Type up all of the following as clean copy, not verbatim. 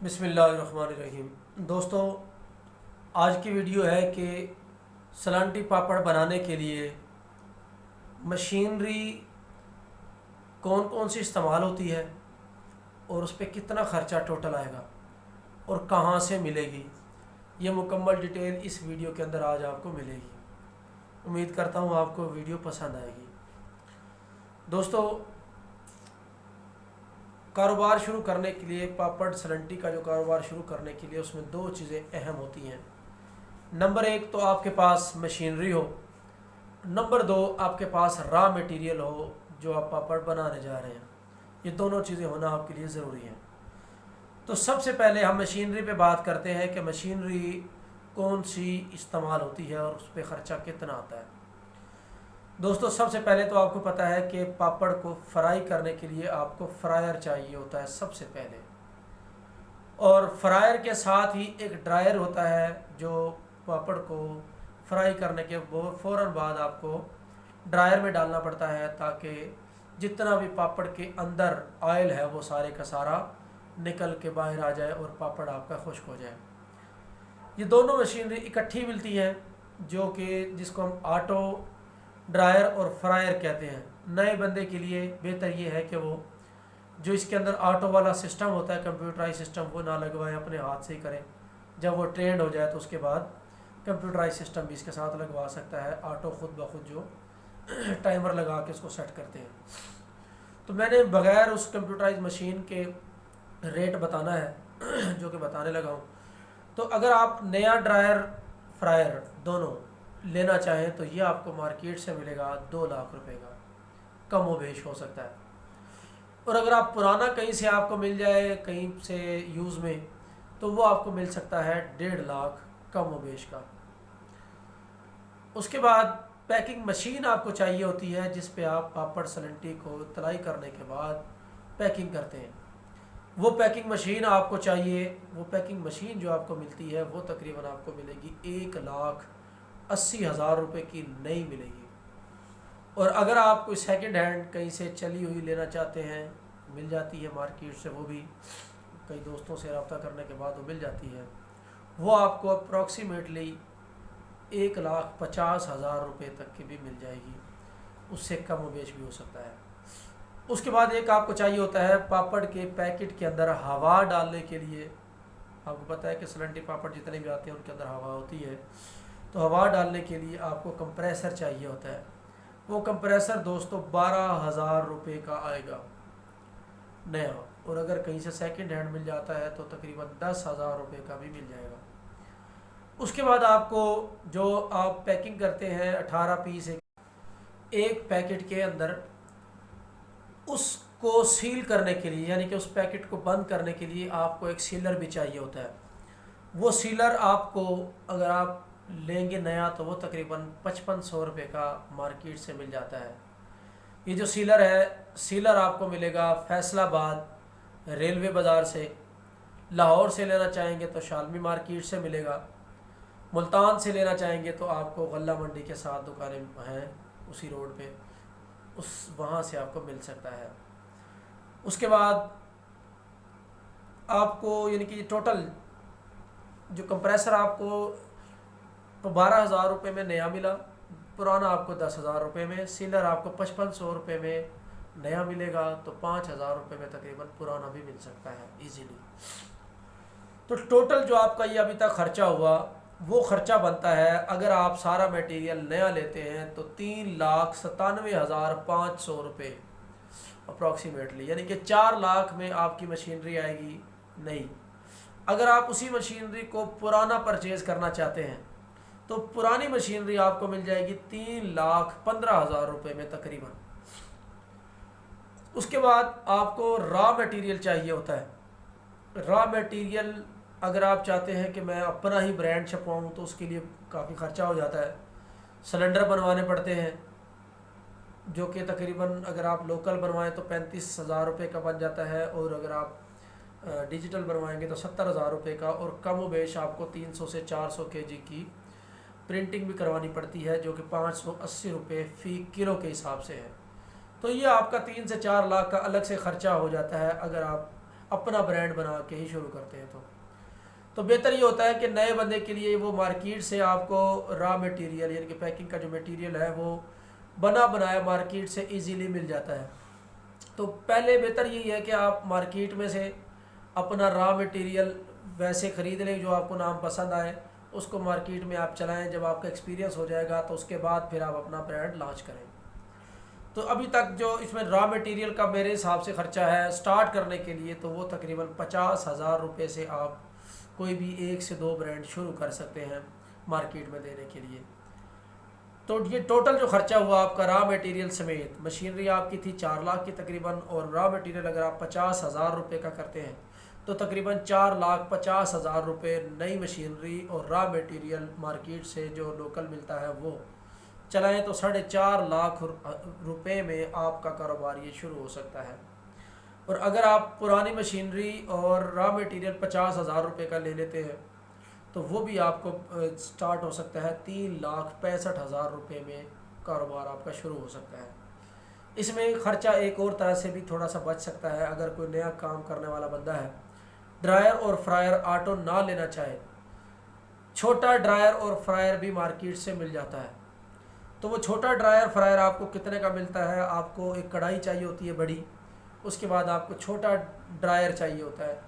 बिस्मिल्लाहिर्रहमानिर्रहीम। दोस्तों, आज की वीडियो है कि सलांटी पापड़ बनाने के लिए मशीनरी कौन कौन सी इस्तेमाल होती है और उस पर कितना ख़र्चा टोटल आएगा और कहाँ से मिलेगी। ये मुकम्मल डिटेल इस वीडियो के अंदर आज आपको मिलेगी। उम्मीद करता हूँ आपको वीडियो पसंद आएगी। दोस्तों, कारोबार शुरू करने के लिए पापड़ सलंटी का जो कारोबार शुरू करने के लिए उसमें दो चीज़ें अहम होती हैं। नंबर एक तो आपके पास मशीनरी हो, नंबर दो आपके पास रॉ मटेरियल हो जो आप पापड़ बनाने जा रहे हैं। ये दोनों चीज़ें होना आपके लिए ज़रूरी हैं। तो सबसे पहले हम मशीनरी पे बात करते हैं कि मशीनरी कौन सी इस्तेमाल होती है और उस पर ख़र्चा कितना आता है। दोस्तों, सबसे पहले तो आपको पता है कि पापड़ को फ्राई करने के लिए आपको फ्रायर चाहिए होता है सबसे पहले, और फ्रायर के साथ ही एक ड्रायर होता है जो पापड़ को फ्राई करने के फ़ौरन बाद आपको ड्रायर में डालना पड़ता है ताकि जितना भी पापड़ के अंदर ऑयल है वो सारे का सारा निकल के बाहर आ जाए और पापड़ आपका खुश्क हो जाए। ये दोनों मशीनरी इकट्ठी मिलती हैं जो कि जिसको हम ऑटो ड्रायर और फ्रायर कहते हैं। नए बंदे के लिए बेहतर ये है कि वो जो इसके अंदर ऑटो वाला सिस्टम होता है, कंप्यूटराइज सिस्टम, वो ना लगवाए, अपने हाथ से ही करें। जब वो ट्रेंड हो जाए तो उसके बाद कंप्यूटराइज सिस्टम भी इसके साथ लगवा सकता है। ऑटो खुद ब खुद जो टाइमर लगा के उसको सेट करते हैं। तो मैंने बगैर उस कंप्यूटराइज मशीन के रेट बताना है जो कि बताने लगा हूँ। तो अगर आप नया ड्रायर फ्रायर दोनों लेना चाहें तो ये आपको मार्केट से मिलेगा 2 लाख रुपए का, कम व बेश हो सकता है। और अगर आप पुराना कहीं से आपको मिल जाए, कहीं से यूज़ में, तो वो आपको मिल सकता है 1.5 लाख कम व बेश का। उसके बाद पैकिंग मशीन आपको चाहिए होती है जिस पे आप पापड़ सलंटी को तलाई करने के बाद पैकिंग करते हैं। वो पैकिंग मशीन आपको चाहिए। वो पैकिंग मशीन जो आपको मिलती है वो तकरीबन आपको मिलेगी 1,80,000 रुपये की नई मिलेगी। और अगर आप कोई सेकंड हैंड कहीं से चली हुई लेना चाहते हैं, मिल जाती है मार्केट से, वो भी कई दोस्तों से रब्ता करने के बाद वो मिल जाती है। वो आपको अप्रॉक्सीमेटली 1,50,000 रुपये तक की भी मिल जाएगी, उससे कम बेश भी हो सकता है। उसके बाद एक आपको चाहिए होता है पापड़ के पैकेट के अंदर हवा डालने के लिए। आपको पता है कि सलंटी पापड़ जितने भी आते हैं उनके अंदर हवा होती है। तो हवा डालने के लिए आपको कंप्रेसर चाहिए होता है। वो कंप्रेसर दोस्तों 12,000 रुपये का आएगा नया, और अगर कहीं से सेकंड हैंड मिल जाता है तो तकरीबन 10,000 रुपये का भी मिल जाएगा। उसके बाद आपको जो आप पैकिंग करते हैं 18 पीस एक पैकेट के अंदर, उसको सील करने के लिए, यानी कि उस पैकेट को बंद करने के लिए आपको एक सीलर भी चाहिए होता है। वो सीलर आपको अगर आप लेंगे नया तो वो तकरीबन 5500 रुपये का मार्केट से मिल जाता है। ये जो सीलर है, सीलर आपको मिलेगा फैसलाबाद रेलवे बाज़ार से। लाहौर से लेना चाहेंगे तो शालमी मार्केट से मिलेगा। मुल्तान से लेना चाहेंगे तो आपको गल्ला मंडी के साथ दुकानें हैं उसी रोड पे, उस वहाँ से आपको मिल सकता है। उसके बाद आपको यानी कि टोटल जो कंप्रेसर आपको 12,000 रुपये में नया मिला, पुराना आपको 10,000 रुपये में, सीलर आपको 5500 रुपये में नया मिलेगा, तो 5,000 रुपये में तकरीबन पुराना भी मिल सकता है इजीली। तो टोटल जो आपका ये अभी तक खर्चा हुआ वो खर्चा बनता है, अगर आप सारा मटेरियल नया लेते हैं तो 3,97,500 रुपये अप्रॉक्सीमेटली, यानी कि 4 लाख में आपकी मशीनरी आएगी नई। अगर आप उसी मशीनरी को पुराना परचेज़ करना चाहते हैं तो पुरानी मशीनरी आपको मिल जाएगी 3,15,000 रुपये में तकरीबन। उसके बाद आपको रॉ मटेरियल चाहिए होता है। रॉ मटेरियल अगर आप चाहते हैं कि मैं अपना ही ब्रांड छपवाऊँ तो उसके लिए काफ़ी ख़र्चा हो जाता है। सिलेंडर बनवाने पड़ते हैं जो कि तकरीबन अगर आप लोकल बनवाएं तो 35,000 रुपये का बन जाता है, और अगर आप डिजिटल बनवाएंगे तो 70,000 रुपये का, और कम व बेश आपको 300 से 400 kg की प्रिंटिंग भी करवानी पड़ती है जो कि 580 रुपये फ़ी किलो के हिसाब से है। तो ये आपका 3 से 4 लाख का अलग से ख़र्चा हो जाता है अगर आप अपना ब्रांड बना के ही शुरू करते हैं। तो बेहतर ये होता है कि नए बंदे के लिए वो मार्केट से आपको रॉ मटेरियल यानी कि पैकिंग का जो मटेरियल है वो बना बनाया मार्केट से इजीली मिल जाता है। तो पहले बेहतर यही है कि आप मार्केट में से अपना रॉ मटेरियल वैसे ख़रीद लें जो आपको नाम पसंद आए, उसको मार्केट में आप चलाएं। जब आपका एक्सपीरियंस हो जाएगा तो उसके बाद फिर आप अपना ब्रांड लॉन्च करें। तो अभी तक जो इसमें रॉ मटेरियल का मेरे हिसाब से ख़र्चा है स्टार्ट करने के लिए, तो वो तकरीबन 50,000 रुपये से आप कोई भी 1 से 2 ब्रांड शुरू कर सकते हैं मार्केट में देने के लिए। तो ये टोटल जो ख़र्चा हुआ आपका रॉ मटेरियल समेत, मशीनरी आपकी थी 4 लाख की तकरीबन, और रॉ मटेरियल अगर आप 50,000 रुपये का करते हैं तो तकरीबन 4,50,000 रुपये नई मशीनरी और रॉ मटेरियल मार्केट से जो लोकल मिलता है वो चलाएँ तो 4.5 लाख रुपये में आपका कारोबार ये शुरू हो सकता है। और अगर आप पुरानी मशीनरी और रॉ मटेरियल 50,000 रुपये का ले लेते हैं तो वो भी आपको स्टार्ट हो सकता है 3,65,000 रुपये में कारोबार आपका शुरू हो सकता है। इसमें ख़र्चा एक और तरह से भी थोड़ा सा बच सकता है। अगर कोई नया काम करने वाला बंदा है, ड्रायर और फ्रायर ऑटो ना लेना चाहे, छोटा ड्रायर और फ्रायर भी मार्केट से मिल जाता है। तो वो छोटा ड्रायर फ्रायर आपको कितने का मिलता है? आपको एक कढ़ाई चाहिए होती है बड़ी, उसके बाद आपको छोटा ड्रायर चाहिए होता है।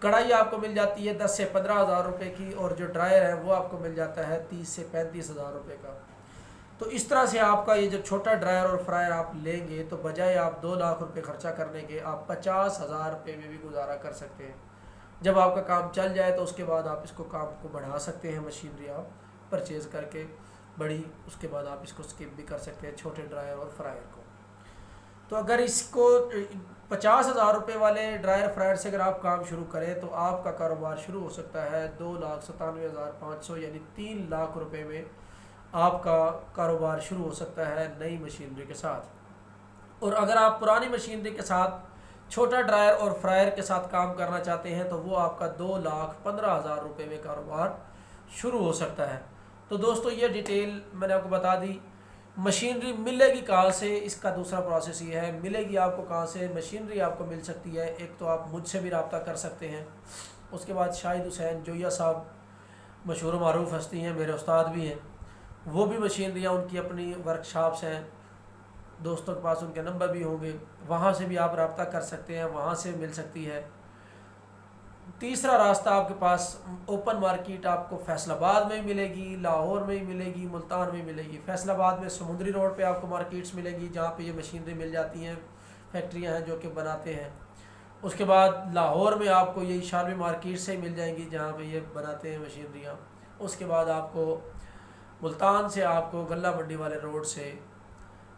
कढ़ाई आपको मिल जाती है 10 से 15,000 रुपये की, और जो ड्रायर है वो आपको मिल जाता है 30 से 35,000 रुपये का। तो इस तरह से आपका ये जो छोटा ड्रायर और फ्रायर आप लेंगे तो बजाय आप 2 लाख रुपये खर्चा करने के आप 50,000 रुपये में भी गुजारा कर सकते हैं। जब आपका काम चल जाए तो उसके बाद आप इसको काम को बढ़ा सकते हैं, मशीनरी आप परचेज़ करके बड़ी, उसके बाद आप इसको स्किप भी कर सकते हैं छोटे ड्रायर और फ्रायर को। तो अगर इसको 50,000 रुपये वाले ड्रायर फ्रायर से अगर आप काम शुरू करें तो आपका कारोबार शुरू हो सकता है 2,97,500 यानी 3 लाख रुपये में आपका कारोबार शुरू हो सकता है नई मशीनरी के साथ। और अगर आप पुरानी मशीनरी के साथ छोटा ड्रायर और फ्रायर के साथ काम करना चाहते हैं तो वो आपका 2,15,000 रुपये में कारोबार शुरू हो सकता है। तो दोस्तों ये डिटेल मैंने आपको बता दी। मशीनरी मिलेगी कहाँ से, इसका दूसरा प्रोसेस ये है, मिलेगी आपको कहाँ से मशीनरी आपको मिल सकती है। एक तो आप मुझसे भी रब्ता कर सकते हैं, उसके बाद शाहिद हुसैन जोया साहब मशहूर मारूफ हस्ती हैं, मेरे उस्ताद भी हैं, वो भी मशीनरियाँ उनकी अपनी वर्कशॉप्स हैं, दोस्तों के पास उनके नंबर भी होंगे, वहाँ से भी आप रब्ता कर सकते हैं, वहाँ से मिल सकती है। तीसरा रास्ता आपके पास ओपन मार्केट आपको फैसलाबाद में मिलेगी, लाहौर में ही मिलेगी, मुल्तान में मिलेगी। फैसलाबाद में समुद्री रोड पे आपको मार्केट्स मिलेगी जहाँ पे ये मशीनरी मिल जाती हैं, फैक्ट्रियाँ हैं जो कि बनाते हैं। उसके बाद लाहौर में आपको यही शालवी मार्केट से ही मिल जाएंगी जहाँ पे ये बनाते हैं मशीनरियाँ। उसके बाद आपको मुल्तान से आपको गल्ला मंडी वाले रोड से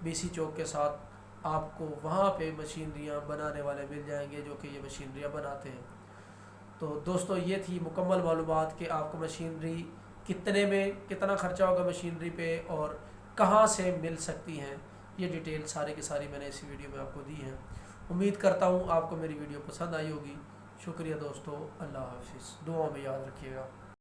BC चौक के साथ आपको वहाँ पे मशीनरियाँ बनाने वाले मिल जाएंगे जो कि ये मशीनरियाँ बनाते हैं। तो दोस्तों ये थी मुकम्मल मालूमात कि आपको मशीनरी कितने में कितना ख़र्चा होगा मशीनरी पे और कहाँ से मिल सकती हैं, ये डिटेल सारी की सारी मैंने इस वीडियो में आपको दी है। उम्मीद करता हूँ आपको मेरी वीडियो पसंद आई होगी। शुक्रिया दोस्तों, अल्लाह हाफिज़, दुआ में याद रखिएगा।